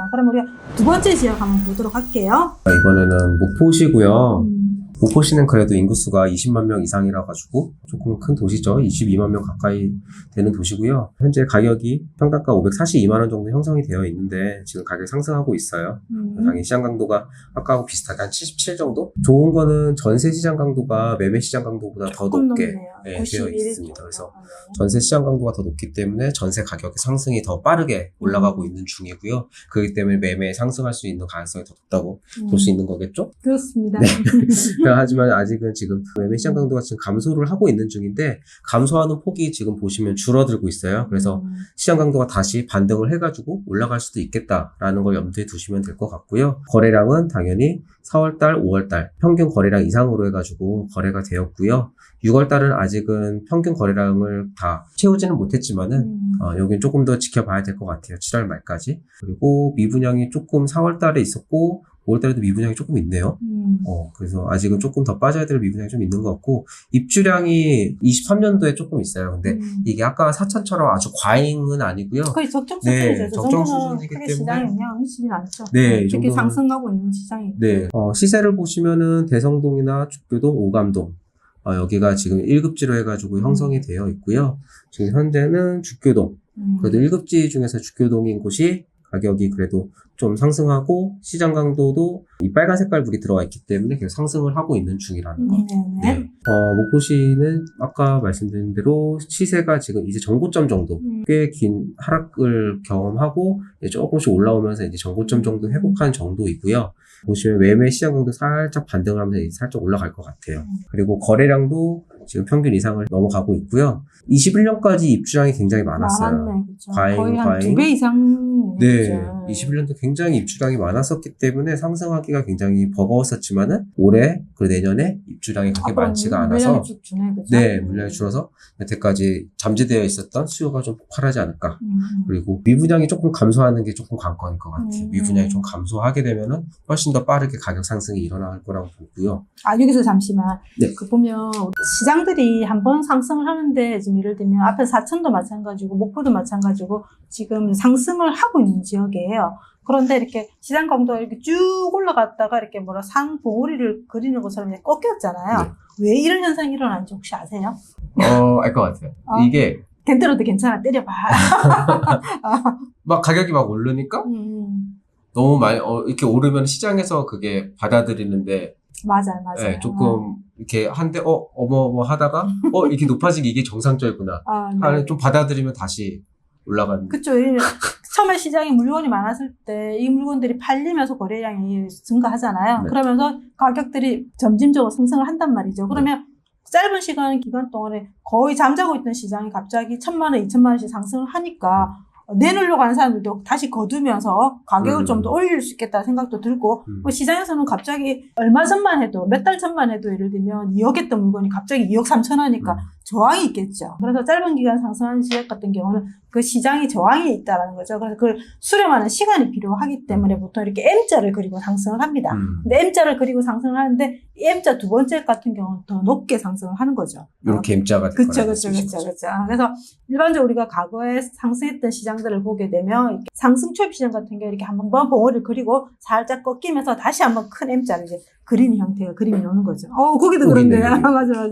그럼 우리가 두 번째 지역 한번 보도록 할게요. 이번에는 목포시고요. 목포시는 그래도 인구수가 20만 명 이상이라 가지고 조금 큰 도시죠. 22만 명 가까이 되는 도시고요. 현재 가격이 평당가 542만 원 정도 형성이 되어 있는데 지금 가격이 상승하고 있어요. 당연히 시장 강도가 아까하고 비슷하게 한 77 정도? 좋은 거는 전세 시장 강도가 매매 시장 강도보다 더 높게 되어 있습니다. 그래서 전세 시장 강도가 더 높기 때문에 전세 가격의 상승이 더 빠르게 올라가고 있는 중이고요. 그렇기 때문에 매매에 상승할 수 있는 가능성이 더 높다고 볼 수 있는 거겠죠? 그렇습니다. 네. 하지만 아직은 지금 매매 시장 강도가 지금 감소를 하고 있는 중인데 감소하는 폭이 지금 보시면 줄어들고 있어요. 그래서 시장 강도가 다시 반등을 해가지고 올라갈 수도 있겠다라는 걸 염두에 두시면 될 것 같고요. 거래량은 당연히 4월달, 5월달 평균 거래량 이상으로 해가지고 거래가 되었고요. 6월달은 아직은 평균 거래량을 다 채우지는 못했지만은 여긴 조금 더 지켜봐야 될 것 같아요. 7월 말까지. 그리고 미분양이 조금 4월달에 있었고 5월달에도 미분양이 조금 있네요. 그래서 아직은 조금 더 빠져야 될 미분양이 좀 있는 것 같고, 입주량이 23년도에 조금 있어요. 근데 이게 아까 사천처럼 아주 과잉은 아니고요. 거의 적정 수준이죠. 네, 적정 수준이기 때문에. 시장에 영향을 미치진 않죠. 네, 특히 정도는, 상승하고 있는 시장이. 네, 시세를 보시면은 대성동이나 죽교동, 오감동, 여기가 지금 1급지로 해가지고 형성이 되어 있고요. 지금 현재는 죽교동, 그래도 1급지 중에서 죽교동인 곳이 가격이 그래도 좀 상승하고 시장 강도도 이 빨간 색깔 불이 들어가 있기 때문에 계속 상승을 하고 있는 중이라는 거. 네. 목포시는 아까 말씀드린 대로 시세가 지금 이제 전고점 정도 꽤 긴 하락을 경험하고 이제 조금씩 올라오면서 이제 전고점 정도 회복한 정도이고요. 보시면 매매 시장 강도 살짝 반등을 하면서 이제 살짝 올라갈 것 같아요. 그리고 거래량도 지금 평균 이상을 넘어가고 있고요. 21년까지 입주량이 굉장히 많았어요. 많았네, 그렇죠. 과잉, 거의 한 과잉. 2배 이상. 네, 21년도 굉장히 입주량이 많았었기 때문에 상승하기가 굉장히 버거웠었지만은 올해 그 내년에 입주량이 그렇게 많지가 않아서 네, 물량이 줄어서 여태까지 잠재되어 있었던 수요가 좀 폭발하지 않을까. 그리고 미분양이 조금 감소하는 게 조금 관건일 것 같아요. 미분양이 좀 감소하게 되면은 훨씬 더 빠르게 가격 상승이 일어날 거라고 보고요. 여기서 잠시만. 네. 그 보면 시장들이 한번 상승을 하는데 지금 예를 들면 앞에 사천도 마찬가지고 목포도 마찬가지고 지금 상승을 하고 있는 지역이에요. 그런데 이렇게 시장 강도가 이렇게 쭉 올라갔다가 이렇게 산 봉우리를 그리는 것처럼 이제 꺾였잖아요. 네. 왜 이런 현상이 일어나는지 혹시 아세요? 알 것 같아요. 이게 겐트로도 괜찮아, 때려봐. 막 가격이 막 오르니까 너무 많이 이렇게 오르면 시장에서 그게 받아들이는데 맞아요. 네, 조금 이렇게 한데 어머 하다가 이렇게 높아지기 이게 정상적이구나. 네. 좀 받아들이면 다시 올라가는. 그쵸. 처음에 시장에 물건이 많았을 때 이 물건들이 팔리면서 거래량이 증가하잖아요. 네. 그러면서 가격들이 점진적으로 상승을 한단 말이죠. 그러면 짧은 기간 동안에 거의 잠자고 있던 시장이 갑자기 1,000만 원, 2,000만 원씩 상승을 하니까 내놓으려고 하는 사람들도 다시 거두면서 가격을 좀 더 올릴 수 있겠다 생각도 들고 시장에서는 갑자기 얼마 전만 해도 몇 달 전만 해도 예를 들면 2억 했던 물건이 갑자기 2억 3천 하니까 저항이 있겠죠. 그래서 짧은 기간 상승하는 지역 같은 경우는 그 시장이 저항이 있다라는 거죠. 그래서 그걸 수렴하는 시간이 필요하기 때문에 보통 이렇게 M자를 그리고 상승을 합니다. 근데 M자를 그리고 상승을 하는데 이 M자 두 번째 같은 경우는 더 높게 상승을 하는 거죠. 이렇게 M자가 그렇죠. 그래서 일반적으로 우리가 과거에 상승했던 시장들을 보게 되면 상승 초입 시장 같은 경우 이렇게 한번 봉우리를 그리고 살짝 꺾이면서 다시 한번 큰 M자를 이제 그리는 형태가 그림이 나오는 거죠. 거기도 그런데요. 맞아.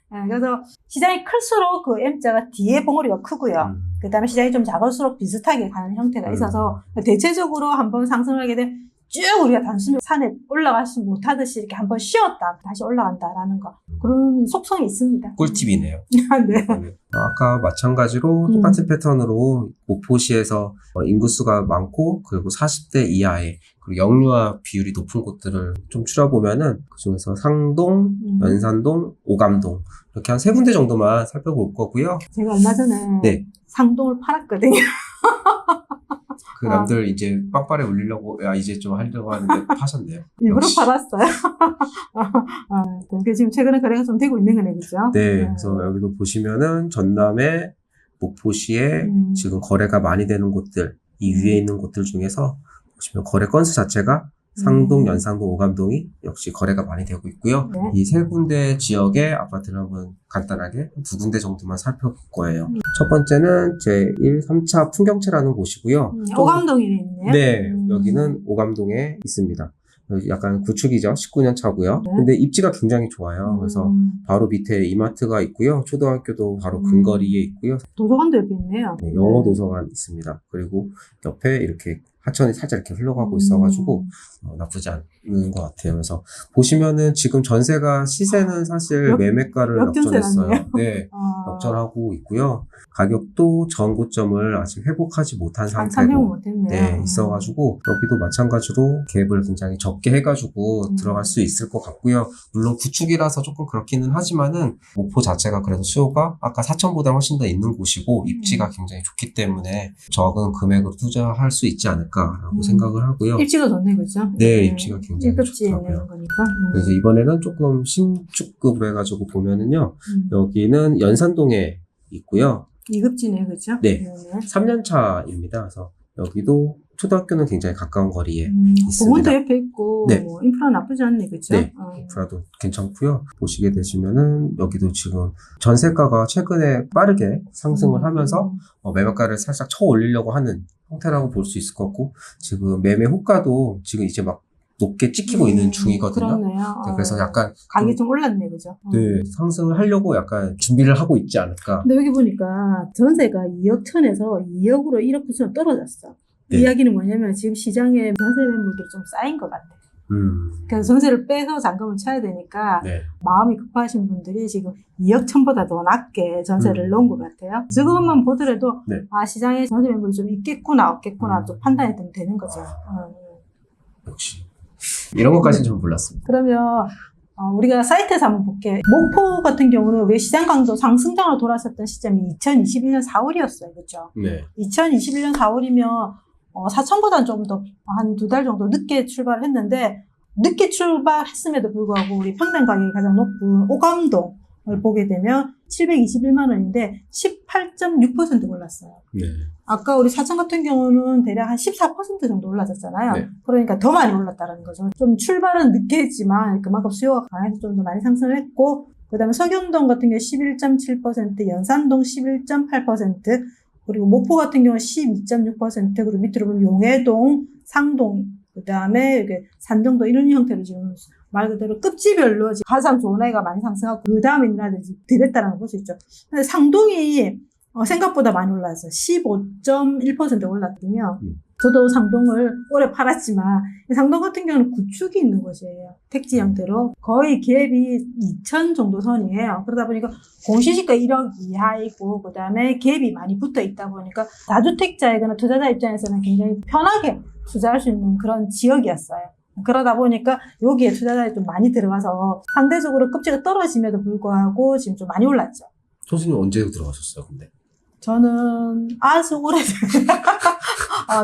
네, 그래서 시장이 클수록 그 M자가 뒤에 봉우리가 크고요. 그 다음에 시장이 좀 작을수록 비슷하게 가는 형태가 있어서 대체적으로 한번 상승을 하게 되면 쭉 우리가 단순히 산에 올라가지 못하듯이 이렇게 한번 쉬었다 다시 올라간다라는 거 그런 속성이 있습니다. 꿀팁이네요. 네. 아까 마찬가지로 똑같은 패턴으로 목포시에서 인구수가 많고 그리고 40대 이하의 그리고 영유아 비율이 높은 곳들을 좀 추려보면은 그중에서 상동, 연산동, 오감동 이렇게 한 3군데 정도만 살펴볼 거고요. 제가 얼마 전에 상동을 팔았거든요. 그 남들 이제 빵빠레 울리려고 이제 좀 하려고 하는데 파셨네요. 일부러 팔았어요. 지금 최근에 거래가 좀 되고 있는 거네, 그죠? 네, 그래서 여기도 보시면은 전남의 목포시에 지금 거래가 많이 되는 곳들, 이 위에 있는 곳들 중에서 보시면 거래 건수 자체가 상동, 연상동, 오감동이 역시 거래가 많이 되고 있고요. 네. 이 세 군데 지역의 아파트를 한번 간단하게 두 군데 정도만 살펴볼 거예요. 첫 번째는 제1, 3차 풍경채라는 곳이고요. 오감동에 있네요. 네, 여기는 오감동에 있습니다. 여기 약간 구축이죠. 19년 차고요. 근데 입지가 굉장히 좋아요. 그래서 바로 밑에 이마트가 있고요. 초등학교도 바로 근거리에 있고요. 도서관도 옆에 있네요. 네, 영어 도서관 있습니다. 그리고 옆에 이렇게 하천이 살짝 이렇게 흘러가고 있어가지고 나쁘지 않은 것 같아요. 그래서 보시면은 지금 전세가 시세는 사실 매매가를 역전했어요. 네, 역전하고 있고요. 가격도 전 고점을 아직 회복하지 못한 상태고 네, 있어가지고 여기도 마찬가지로 갭을 굉장히 적게 해가지고 들어갈 수 있을 것 같고요. 물론 구축이라서 조금 그렇기는 하지만은 목포 자체가 그래도 수요가 아까 4천보다 훨씬 더 있는 곳이고 입지가 굉장히 좋기 때문에 적은 금액으로 투자할 수 있지 않을까라고 생각을 하고요. 입지가 좋네, 그죠? 네, 입지가 굉장히 1급지에 좋더라고요. 있는 거니까. 그래서 이번에는 조금 신축급으로 해가지고 보면은요, 여기는 연산동에 있고요. 2급지네, 그죠? 네. 3년 차입니다. 그래서 여기도 초등학교는 굉장히 가까운 거리에 있습니다. 공원도 옆에 있고, 네. 뭐 인프라 나쁘지 않네, 그죠? 네. 인프라도 괜찮고요. 보시게 되시면은 여기도 지금 전세가가 최근에 빠르게 상승을 하면서 매매가를 살짝 쳐 올리려고 하는 형태라고 볼 수 있을 것 같고, 지금 매매 호가도 지금 이제 막 높게 찍히고 있는 중이거든요. 그러네요. 네, 그래서 약간 가격이 좀 올랐네, 그죠? 네, 상승을 하려고 약간 준비를 하고 있지 않을까. 근데 여기 보니까 전세가 2억 천에서 2억으로 1억 9천 떨어졌어. 네. 이야기는 뭐냐면 지금 시장에 전세 매물들이 좀 쌓인 것 같아. 그래서 전세를 빼서 잔금을 쳐야 되니까 네. 마음이 급하신 분들이 지금 2억 천보다 더 낮게 전세를 넣은 것 같아요. 저것만 보더라도 네. 아, 시장에 전세 매물이 좀 있겠구나 없겠구나 또 판단이 좀 되는 거죠. 역시 이런 것까지는 좀 몰랐습니다. 그러면 우리가 사이트에서 한번 볼게요. 목포 같은 경우는 왜 시장 강도 상승장으로 돌아섰던 시점이 2021년 4월이었어요. 그렇죠? 네. 2021년 4월이면 4천보다는 좀 더 한 2달 정도 늦게 출발을 했는데 늦게 출발했음에도 불구하고 우리 평당 가격이 가장 높은 오감동을 보게 되면 721만 원인데 18.6% 올랐어요. 네. 아까 우리 사천 같은 경우는 대략 한 14% 정도 올라졌잖아요. 네. 그러니까 더 많이 올랐다는 거죠. 좀 출발은 늦게 했지만 그만큼 수요가 강해서 좀 더 많이 상승을 했고, 그 다음에 서경동 같은 경우 11.7%, 연산동 11.8%, 그리고 목포 같은 경우는 12.6%, 그리고 밑으로 보면 용해동, 상동, 그 다음에 산정도 이런 형태로 지금 말 그대로 급지별로 가장 좋은 아이가 많이 상승하고 그 다음에 있는 아이들이 들었다는 걸 볼 수 있죠. 근데 상동이 생각보다 많이 올랐어요. 15.1% 올랐거든요. 저도 상동을 오래 팔았지만 상동 같은 경우는 구축이 있는 곳이에요. 택지 형태로 거의 갭이 2천 정도 선이에요. 그러다 보니까 공시지가 1억 이하이고 그 다음에 갭이 많이 붙어 있다 보니까 다주택자이거나 투자자 입장에서는 굉장히 편하게 투자할 수 있는 그런 지역이었어요. 그러다 보니까 여기에 투자자들이 좀 많이 들어가서 상대적으로 급지가 떨어짐에도 불구하고 지금 좀 많이 올랐죠. 선생님 언제 들어가셨어요, 근데? 저는 아주 오래전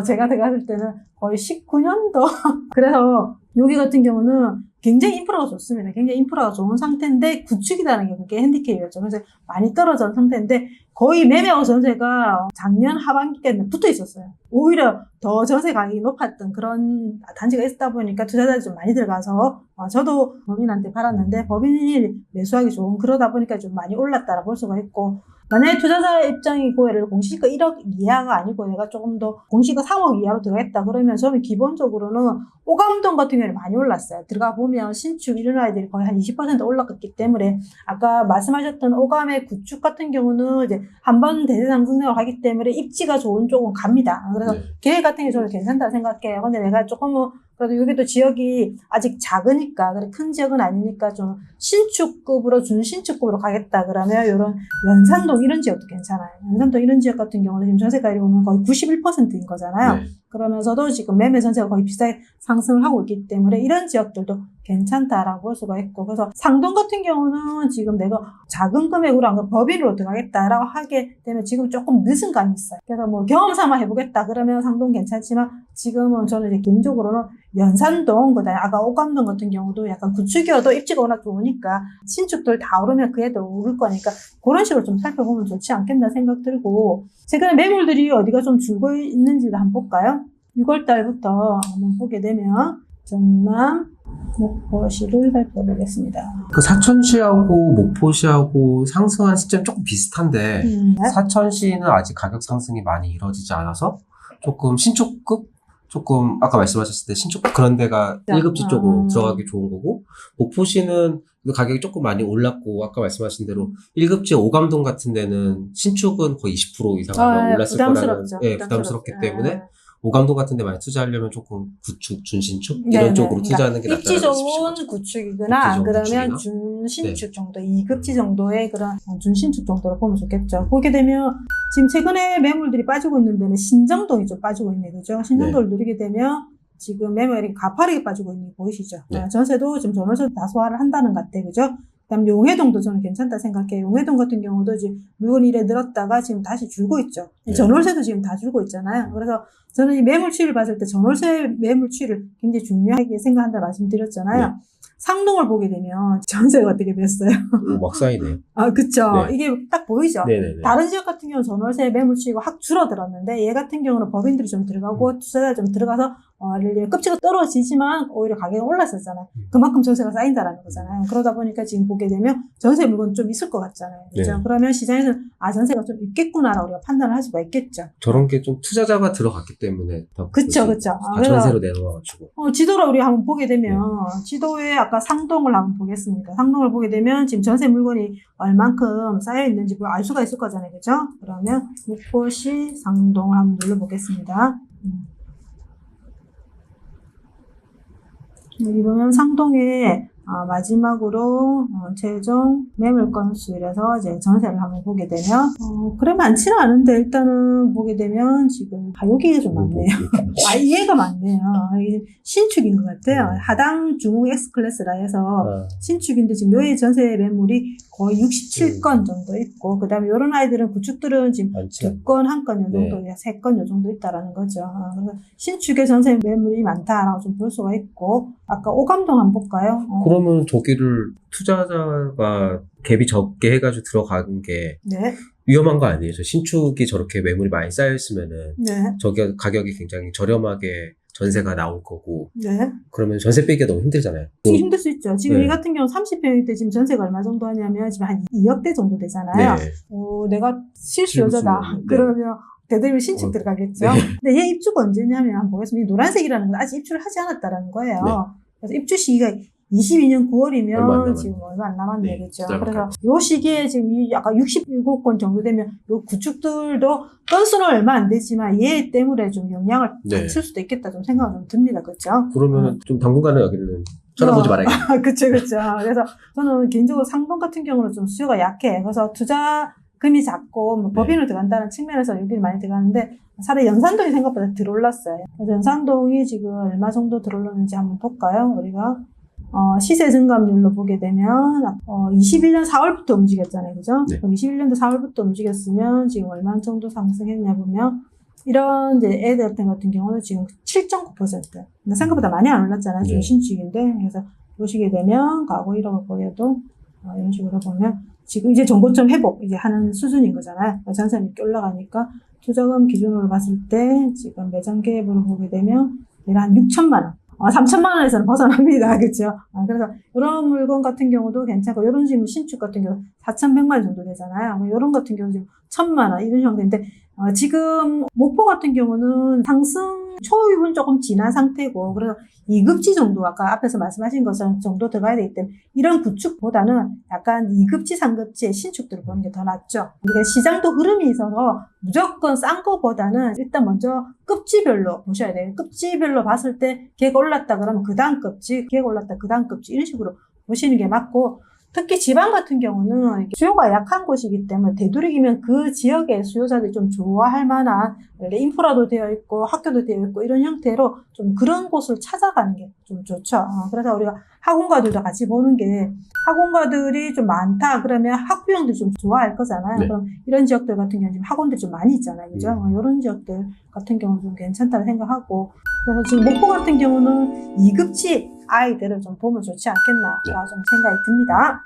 제가 들어갔을 때는 거의 19년도 그래서 여기 같은 경우는 굉장히 인프라가 좋습니다. 굉장히 인프라가 좋은 상태인데 구축이라는 게 그게 핸디캡이었죠. 그래서 많이 떨어진 상태인데 거의 매매하고 전세가 작년 하반기에는 붙어 있었어요. 오히려 더 전세 가격이 높았던 그런 단지가 있다 보니까 투자자들이 좀 많이 들어가서 저도 법인한테 팔았는데 법인이 매수하기 좋은 그러다 보니까 좀 많이 올랐다라 볼 수가 있고, 만약에 투자자 입장이고 예를 공시가 1억 이하가 아니고 내가 조금 더 공시가 3억 이하로 들어갔다 그러면 저는 기본적으로는 오감동 같은 경우는 많이 올랐어요. 들어가 보면 신축 이런 아이들이 거의 한 20% 올랐기 때문에 아까 말씀하셨던 오감의 구축 같은 경우는 이제 한번 대세 상승을 하기 때문에 입지가 좋은 쪽은 갑니다. 그래서 계획 같은 게 저는 괜찮다 생각해요. 근데 내가 조금 그래도 여기도 지역이 아직 작으니까, 그래 큰 지역은 아니니까 좀 신축급으로 준신축급으로 가겠다 그러면 이런 연산동 이런 지역도 괜찮아요. 연산동 이런 지역 같은 경우는 지금 전세가율이 보면 거의 91%인 거잖아요. 네. 그러면서도 지금 매매 전세가 거의 비슷하게 상승을 하고 있기 때문에 이런 지역들도 괜찮다라고 볼 수가 있고, 그래서 상동 같은 경우는 지금 내가 작은 금액으로 안 법인으로 들어가겠다라고 하게 되면 지금 조금 늦은 감이 있어요. 그래서 뭐 경험 삼아 해보겠다 그러면 상동 괜찮지만 지금은 저는 이제 개인적으로는 연산동, 그다음에 아까 오감동 같은 경우도 약간 구축이어도 입지가 워낙 좋으니까 신축들 다 오르면 그 애들 오를 거니까 그런 식으로 좀 살펴보면 좋지 않겠나 생각 들고, 최근에 매물들이 어디가 좀 줄고 있는지도 한번 볼까요? 6월 달부터 한번 보게 되면 전남, 목포시를 살펴보겠습니다. 그 사천시하고 목포시하고 상승한 시점 조금 비슷한데 사천시는 아직 가격 상승이 많이 이루어지지 않아서 조금 신축급 조금 아까 말씀하셨을 때 신축급 그런 데가 1급지 쪽으로 들어가기 좋은 거고 목포시는 가격이 조금 많이 올랐고 아까 말씀하신 대로 1급지 오감동 같은 데는 신축은 거의 20% 이상 올랐을 거라는 부담스럽기 때문에 오감동 같은 데 많이 투자하려면 조금 구축, 준신축 이런 쪽으로 투자하는 게 낫다는 입지 좋은 말씀이시죠? 구축이거나 안 그러면 준신축 정도, 2급지 정도의 그런 준신축 정도로 보면 좋겠죠. 보게 되면 지금 최근에 매물들이 빠지고 있는 데는 신정동이 좀 빠지고 있네, 그죠? 신정동을 누리게 되면 지금 매물이 가파르게 빠지고 있는 게 보이시죠? 전세도 지금 전월세도 다 소화를 한다는 것 같아, 그죠? 그다음 용해동도 저는 괜찮다 생각해요. 용해동 같은 경우도 지금 물건이 이래 늘었다가 지금 다시 줄고 있죠. 전월세도 지금 다 줄고 있잖아요. 그래서 저는 이 매물 추이를 봤을 때 전월세 매물 추이를 굉장히 중요하게 생각한다 말씀드렸잖아요. 상동을 보게 되면 전세가 어떻게 됐어요? 막사이네요. 아, 그쵸. 이게 딱 보이죠? 네네네. 다른 지역 같은 경우는 전월세 매물 추이가 확 줄어들었는데 얘 같은 경우는 법인들이 좀 들어가고 투자자 좀 들어가서 예를 들면 급지가 떨어지지만 오히려 가격이 올랐었잖아요. 그만큼 전세가 쌓인다라는 거잖아요. 그러다 보니까 지금 보게 되면 전세 물건 좀 있을 것 같잖아요. 그죠? 그러면 시장에서는 전세가 좀 있겠구나라고 우리가 판단을 할 수가 있겠죠. 저런 게 좀 투자자가 들어갔기 때문에 그쵸. 다 전세로 내놓아가지고 지도를 우리 한번 보게 되면 지도에 아까 상동을 한번 보겠습니다. 상동을 보게 되면 지금 전세 물건이 얼만큼 쌓여 있는지 알 수가 있을 거잖아요. 그죠? 그러면 목포시 상동을 한번 눌러보겠습니다. 여기 보면 상동에 마지막으로 최종 매물 건수이라서 이제 전세를 한번 보게 되면 그래 많지는 않은데 일단은 보게 되면 지금 여기가 좀 많네요. 얘가 많네요. 이게 신축인 것 같아요. 하당 중흥 X클래스라 해서 신축인데 지금 요의 전세 매물이 거의 67건 정도 있고 그 다음에 요런 아이들은 구축들은 지금 2건, 1건 요 정도, 3건 요 정도 있다라는 거죠. 그래서 신축의 전세 매물이 많다라고 좀 볼 수가 있고 아까 오감동 한번 볼까요? 그러면 저기를 투자자가 갭이 적게 해가지고 들어가는 게 위험한 거 아니에요? 저 신축이 저렇게 매물이 많이 쌓여있으면은 저기 가격이 굉장히 저렴하게 전세가 나올 거고 그러면 전세 빼기가 너무 힘들잖아요. 힘들 수 있죠. 지금 이 같은 경우 30평일 때 지금 전세가 얼마 정도 하냐면 지금 한 2억대 정도 되잖아요. 내가 실수요자다. 그러면 대대로 신축 들어가겠죠. 근데 얘 입주가 언제냐면 한번 보겠습니다. 이 노란색이라는 건 아직 입주를 하지 않았다라는 거예요. 그래서 입주 시기가 22년 9월이면 지금 얼마 안 남았네, 그죠? 그래서 요 시기에 지금 약간 67건 정도 되면 요 구축들도 건수는 얼마 안 되지만 얘 때문에 좀 영향을 받칠 수도 있겠다 좀 생각이 좀 듭니다, 그죠? 그러면 좀 당분간은 여기는 쳐다보지 말아야겠네요. 그쵸. 그래서 저는 개인적으로 상동 같은 경우는 좀 수요가 약해. 그래서 투자금이 작고 법인으로 들어간다는 측면에서 여기를 많이 들어가는데 차라리 연산동이 생각보다 덜 올랐어요. 그래서 연산동이 지금 얼마 정도 덜 올랐는지 한번 볼까요? 우리가 시세 증감률로 보게 되면 21년 4월부터 움직였잖아요. 그죠? 그럼 21년도 4월부터 움직였으면 지금 얼마 정도 상승했냐 보면 이런 이제 애들 같은 경우는 지금 7.9%. 생각보다 많이 안 올랐잖아요. 지금 신축인데. 그래서 보시게 되면 과거 1억을 보여도 이런 식으로 보면 지금 이제 정고점 회복 이제 하는 수준인 거잖아요. 전세는 이렇게 올라가니까 투자금 기준으로 봤을 때 지금 매장 계획으로 보게 되면 한 6천만 원. 3천만 원에서는 벗어납니다. 그렇죠? 그래서 이런 물건 같은 경우도 괜찮고 이런 지금 신축 같은 경우 4,100만 원 정도 되잖아요. 이런 같은 경우 지금 1,000만 원 이런 형태인데 지금 목포 같은 경우는 상승 초입은 조금 지난 상태고 그래서 2급지 정도 아까 앞에서 말씀하신 것처럼 정도 들어가야 되기 때문에 이런 구축보다는 약간 2급지, 3급지의 신축들을 보는 게 더 낫죠. 우리가 시장도 흐름이 있어서 무조건 싼 거보다는 일단 먼저 급지별로 보셔야 돼요. 급지별로 봤을 때 걔가 올랐다 그러면 그 다음 급지, 걔가 올랐다 그 다음 급지 이런 식으로 보시는 게 맞고 특히 지방 같은 경우는 수요가 약한 곳이기 때문에 되도록이면 그 지역의 수요자들이 좀 좋아할 만한 인프라도 되어 있고 학교도 되어 있고 이런 형태로 좀 그런 곳을 찾아가는 게 좀 좋죠. 그래서 우리가 학원가들도 같이 보는 게 학원가들이 좀 많다 그러면 학부형들이 좀 좋아할 거잖아요. 그럼 이런 지역들 같은 경우는 지금 학원들이 좀 많이 있잖아요. 그죠? 이런 지역들 같은 경우는 좀 괜찮다고 생각하고 그래서 지금 목포 같은 경우는 2급지 아이들을 좀 보면 좋지 않겠나 좀 생각이 듭니다.